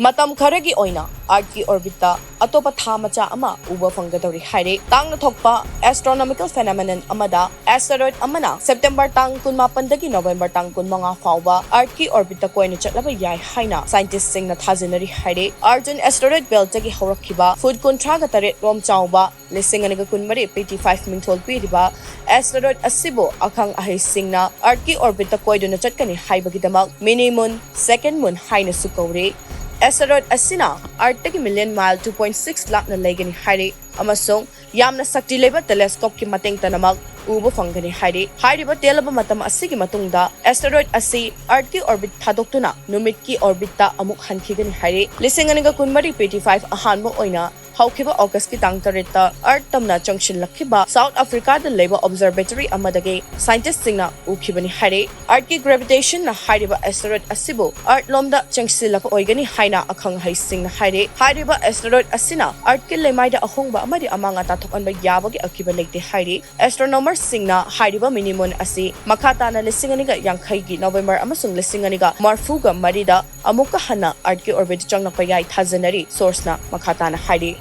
Matam Khara gi Oina Arki orbita Atoppa tha macha ama uba Phangdadouri Hairi tang Atoppa astronomical phenomenon amada asteroid amana September tang 18 dagi November tang 15 fauba Arki orbita koina chatlaba yai haina scientists singna thajinari Hairi Arjun asteroid belt dagi horakhiba food kontra ga tare rom chawba lising aniga kunmari 85 mingthol piriba asteroid asibo akhang ahai singna Arki orbita koiduna chatkani haibagi damak mini moon second moon haina sukauri Asteroid asina Arctic million mile 2.6 lakh na legani Hairi amasong yamna sakti leba telescope ki mateng tanamak uba fangani Hairi Hairi telaba matam asigi matungda asteroid asi Earth ki orbit thadokuna numit ki orbit ta amuk hankhigani Hairi lisinganiga kunmari 85 ahanmo oina haukiba August ki tang tarita Earth tamna junction lakhiba South Africa da leba observatory amadage scientists singna ukibani Hairi Earth ki gravitation na Hairi ba asteroid asibo Earth lomda changsilaka oigani haina akhang haising na Hairi Hairi ba asteroid asina Earth ki lemaida ahongba amadi amanga tathokan ba yabagi akiba lekte Hairi astronomers singna Hairi ba minimum asi makata na lisinganiga yangkhai gi November amasung lisinganiga marfuga marida amuka hana Earth ki orbit changna payai thajanari source na makata na Hairi